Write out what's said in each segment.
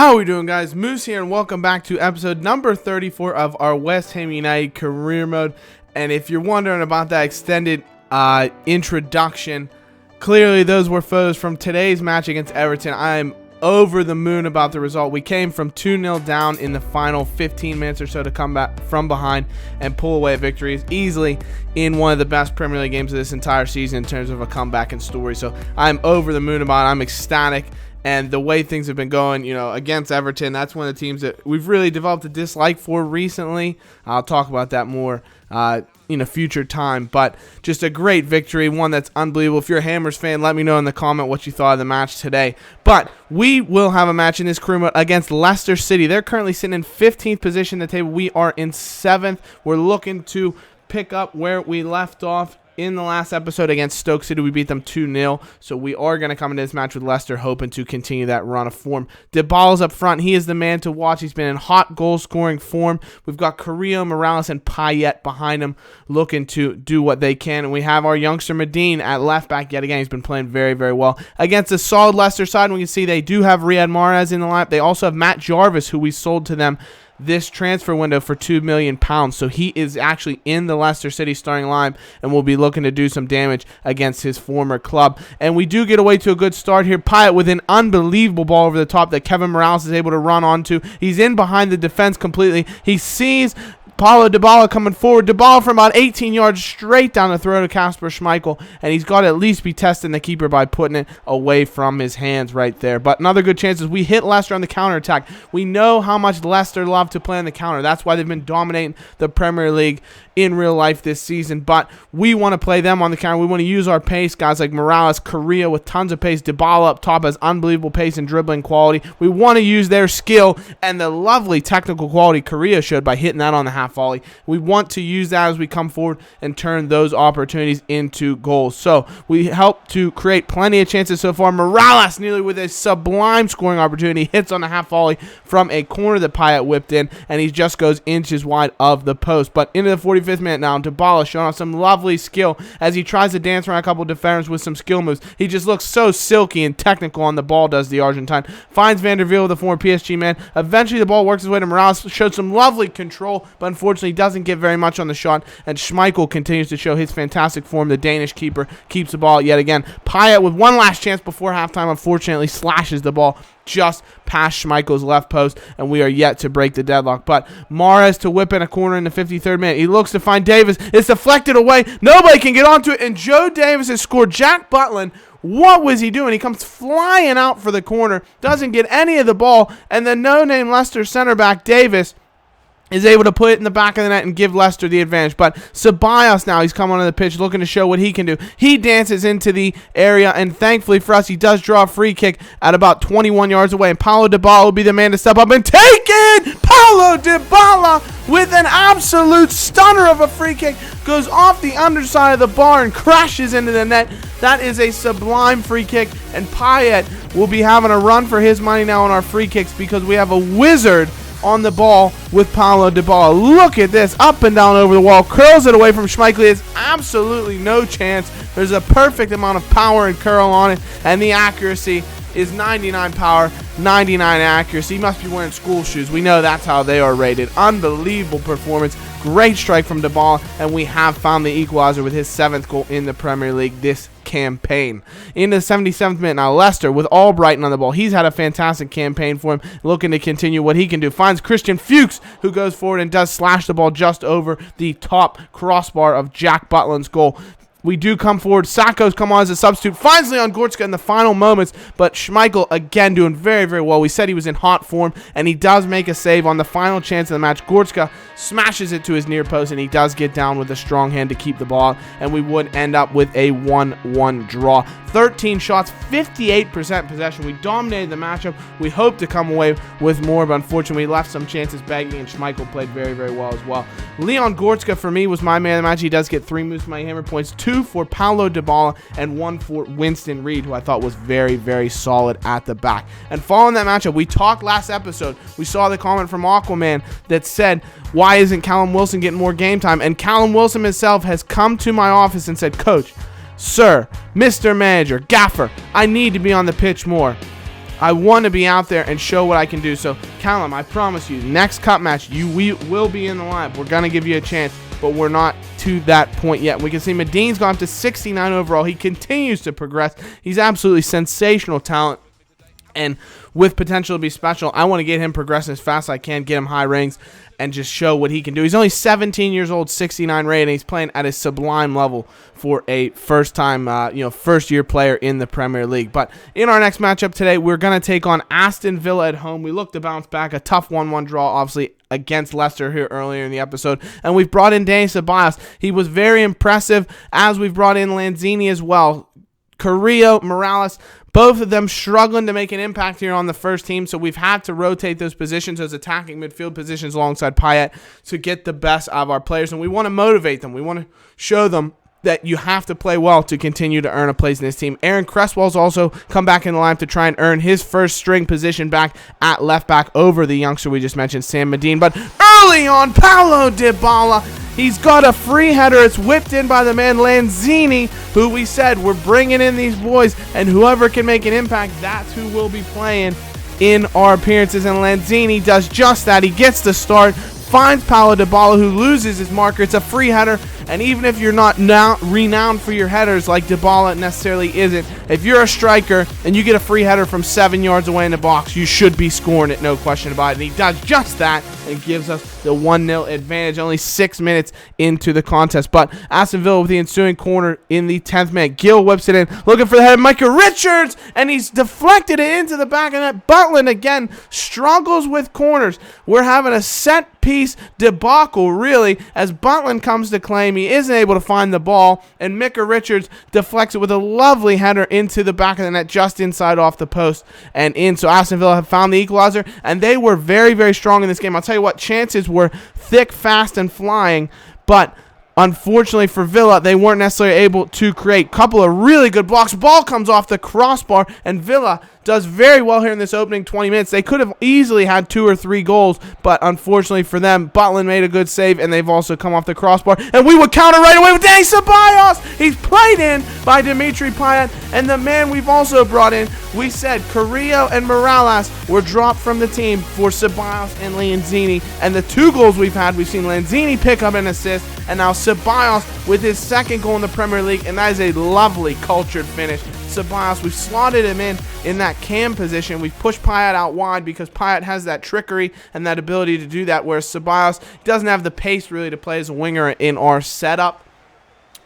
How are we doing, guys? Moose here, and welcome back to episode number 34 of our West Ham United career mode. And if you're wondering about that extended introduction, clearly those were photos from today's match against Everton. I am over the moon about the result. We came from 2-0 down in the final 15 minutes or so to come back from behind and pull away victories easily in one of the best Premier League games of this entire season in terms of a comeback and story. So I'm over the moon about it. I'm ecstatic. And the way things have been going, against Everton, that's one of the teams that we've really developed a dislike for recently. I'll talk about that more in a future time. But just a great victory, one that's unbelievable. If you're a Hammers fan, let me know in the comment what you thought of the match today. But we will have a match in this career mode against Leicester City. They're currently sitting in 15th position in the table. We are in 7th. We're looking to pick up where we left off. In the last episode against Stoke City, we beat them 2-0, so we are going to come into this match with Leicester hoping to continue that run of form. Dybala's up front. He is the man to watch. He's been in hot goal-scoring form. We've got Carrillo, Morales, and Payet behind him looking to do what they can, and we have our youngster Medine at left back yet again. He's been playing very, very well. Against a solid Leicester side, and we can see they do have Riyad Mahrez in the lineup. They also have Matt Jarvis, who we sold to them this transfer window for £2 million. So he is actually in the Leicester City starting line and will be looking to do some damage against his former club. And we do get away to a good start here. Payet with an unbelievable ball over the top that Kevin Morales is able to run onto. He's in behind the defense completely. He sees Paulo Dybala coming forward. Dybala from about 18 yards straight down the throat of Kasper Schmeichel, and he's got to at least be testing the keeper by putting it away from his hands right there. But another good chance is we hit Leicester on the counterattack. We know how much Leicester love to play on the counter. That's why they've been dominating the Premier League in real life this season. But we want to play them on the counter. We want to use our pace. Guys like Morales, Carrillo with tons of pace. Dybala up top has unbelievable pace and dribbling quality. We want to use their skill and the lovely technical quality Carrillo showed by hitting that on the half volley. We want to use that as we come forward and turn those opportunities into goals. So we help to create plenty of chances so far. Morales nearly with a sublime scoring opportunity. Hits on the half volley from a corner that Payet whipped in, and he just goes inches wide of the post. But into the 45th minute now, Dybala showing off some lovely skill as he tries to dance around a couple of defenders with some skill moves. He just looks so silky and technical on the ball, does the Argentine. Finds Van der Veer with a former PSG man. Eventually the ball works its way to Morales. Showed some lovely control, but unfortunately doesn't get very much on the shot, and Schmeichel continues to show his fantastic form. The Danish keeper keeps the ball yet again. Payet with one last chance before halftime, unfortunately slashes the ball just past Schmeichel's left post, and we are yet to break the deadlock. But Mahrez to whip in a corner in the 53rd minute. He looks to find Davis. It's deflected away. Nobody can get onto it, and Joe Davis has scored. Jack Butland, what was he doing? He comes flying out for the corner, doesn't get any of the ball, and the no-name Leicester center back Davis is able to put it in the back of the net and give Leicester the advantage. But Ceballos now, he's come onto the pitch looking to show what he can do. He dances into the area, and thankfully for us, he does draw a free kick at about 21 yards away. And Paulo Dybala will be the man to step up and take it! Paulo Dybala with an absolute stunner of a free kick. Goes off the underside of the bar and crashes into the net. That is a sublime free kick, and Payet will be having a run for his money now on our free kicks because we have a wizard on the ball with Paulo Dybala. Look at this, up and down over the wall, curls it away from Schmeichel. There's absolutely no chance. There's a perfect amount of power and curl on it, and the accuracy is 99 power, 99 accuracy. He must be wearing school shoes. We know that's how they are rated. Unbelievable performance. Great strike from Dybala, and we have found the equalizer with his 7th goal in the Premier League this campaign. In the 77th minute now, Leicester with Albrighton on the ball. He's had a fantastic campaign for him, looking to continue what he can do. Finds Christian Fuchs, who goes forward and does slash the ball just over the top crossbar of Jack Butland's goal. We do come forward. Sakho's come on as a substitute. Finds Leon Goretzka in the final moments, but Schmeichel again doing very, very well. We said he was in hot form, and he does make a save on the final chance of the match. Goretzka smashes it to his near post, and he does get down with a strong hand to keep the ball, and we would end up with a 1-1 draw. 13 shots, 58% possession. We dominated the matchup. We hope to come away with more, but unfortunately we left some chances begging, and Schmeichel played very, very well as well. Leon Goretzka for me was my man of the match. He does get 3 moves to my hammer points, 2 for Paulo Dybala and 1 for Winston Reid, who I thought was very, very solid at the back. And following that matchup, we talked last episode. We saw the comment from Aquaman that said, why isn't Callum Wilson getting more game time? And Callum Wilson himself has come to my office and said, Coach, Sir, Mr. Manager, Gaffer, I need to be on the pitch more. I want to be out there and show what I can do. So, Callum, I promise you, next cup match, we will be in the lineup. We're going to give you a chance, but we're not to that point yet. We can see Medin's gone up to 69 overall. He continues to progress. He's absolutely sensational talent, and with potential to be special. I want to get him progressing as fast as I can, get him high rings, and just show what he can do. He's only 17 years old, 69 rating. He's playing at a sublime level for a first-time, first-year player in the Premier League. But in our next matchup today, we're going to take on Aston Villa at home. We look to bounce back. A tough 1-1 draw, obviously, against Leicester here earlier in the episode. And we've brought in Dani Ceballos. He was very impressive, as we've brought in Lanzini as well. Carrillo, Morales, both of them struggling to make an impact here on the first team, so we've had to rotate those positions, those attacking midfield positions alongside Payet to get the best out of our players, and we want to motivate them. We want to show them that you have to play well to continue to earn a place in this team. Aaron Cresswell's also come back in the lineup to try and earn his first string position back at left back over the youngster we just mentioned, Sam Medin. But early on, Paulo Dybala, he's got a free header. It's whipped in by the man Lanzini, who we said we're bringing in these boys, and whoever can make an impact, that's who will be playing in our appearances. And Lanzini does just that. He gets the start, finds Paulo Dybala, who loses his marker. It's a free header, and even if you're not now renowned for your headers like Dybala necessarily isn't, if you're a striker and you get a free header from 7 yards away in the box, you should be scoring it, no question about it. And he does just that and gives us the 1-0 advantage only 6 minutes into the contest. But Aston Villa with the ensuing corner in the 10th minute. Gill whips it in, looking for the head of Micah Richards, and he's deflected it into the back of net. Butland again struggles with corners. We're having a set piece debacle, really, as Butland comes to claim. He isn't able to find the ball, and Micah Richards deflects it with a lovely header into the back of the net, just inside off the post and in. So Aston Villa have found the equalizer, and they were very, very strong in this game. I'll tell you what, chances were thick, fast, and flying, but unfortunately for Villa, they weren't necessarily able to create a couple of really good blocks. Ball comes off the crossbar, and Villa does very well here in this opening 20 minutes. They could have easily had 2 or 3 goals, but unfortunately for them, Butland made a good save, and they've also come off the crossbar. And we would counter right away with Dani Ceballos. He's played in by Dimitri Payet, and the man we've also brought in, we said Carrillo and Morales were dropped from the team for Ceballos and Lanzini, and the 2 goals we've had, we've seen Lanzini pick up an assist, and now Ceballos with his 2nd goal in the Premier League, and that is a lovely cultured finish. Ceballos, we've slotted him in that cam position. We've pushed Payet out wide because Payet has that trickery and that ability to do that, whereas Ceballos doesn't have the pace really to play as a winger in our setup.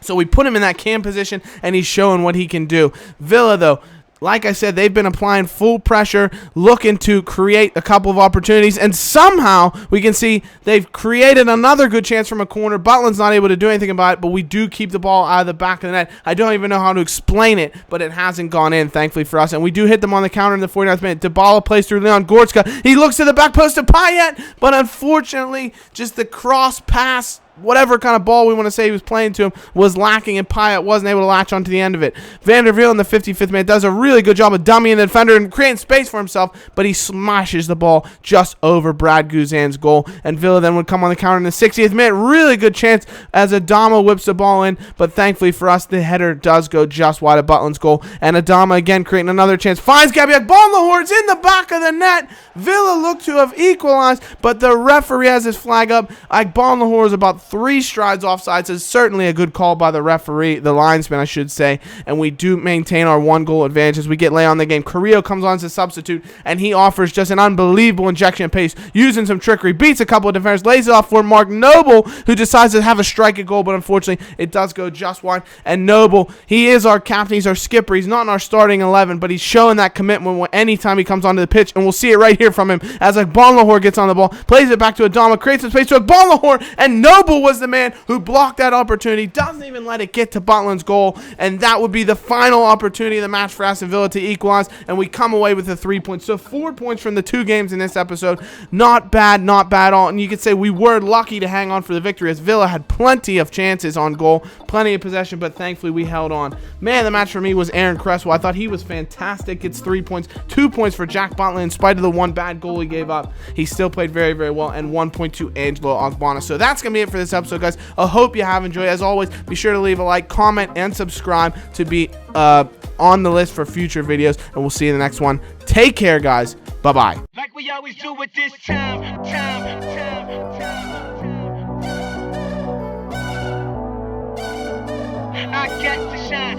So we put him in that cam position, and he's showing what he can do. Villa, though, like I said, they've been applying full pressure, looking to create a couple of opportunities, and somehow we can see they've created another good chance from a corner. Butland's not able to do anything about it, but we do keep the ball out of the back of the net. I don't even know how to explain it, but it hasn't gone in, thankfully for us, and we do hit them on the counter in the 49th minute. Dybala plays through Leon Goretzka. He looks to the back post to Payet, but unfortunately, just the cross pass, whatever kind of ball we want to say he was playing to him, was lacking, and Payet wasn't able to latch onto the end of it. Van der Veel in the 55th minute does a really good job of dummying the defender and creating space for himself, but he smashes the ball just over Brad Guzan's goal, and Villa then would come on the counter in the 60th minute. Really good chance as Adama whips the ball in, but thankfully for us, the header does go just wide of Butland's goal, and Adama again creating another chance. Finds Gabriel Bonlahor, it's in the back of the net. Villa look to have equalized, but the referee has his flag up. Bonlahor is about 3 strides offside, so it's certainly a good call by the referee, the linesman, I should say, and we do maintain our 1-goal advantage as we get late on the game. Carrillo comes on as a substitute, and he offers just an unbelievable injection of pace, using some trickery, beats a couple of defenders, lays it off for Mark Noble, who decides to have a strike at goal, but unfortunately, it does go just wide, and Noble, he is our captain, he's our skipper, he's not in our starting 11, but he's showing that commitment anytime he comes onto the pitch, and we'll see it right here from him as Bonlahor gets on the ball, plays it back to Adama, creates some space to Bonlahor, and Noble was the man who blocked that opportunity, doesn't even let it get to Butland's goal, and that would be the final opportunity of the match for Aston Villa to equalize, and we come away with the 3 points. So 4 points from the 2 games in this episode. Not bad at all, and you could say we were lucky to hang on for the victory, as Villa had plenty of chances on goal, plenty of possession, but thankfully we held on. Man, the match for me was Aaron Cresswell. I thought he was fantastic. Gets 3 points, 2 points for Jack Butland. In spite of the 1 bad goal he gave up, he still played very, very well, and 1 point to Angelo Ogbonna. So that's going to be it for this episode, guys. I hope you have enjoyed. As always, be sure to leave a like, comment, and subscribe to be on the list for future videos, and we'll see you in the next one. Take care, guys. Bye-bye. Like we always do with this time. I got to shine.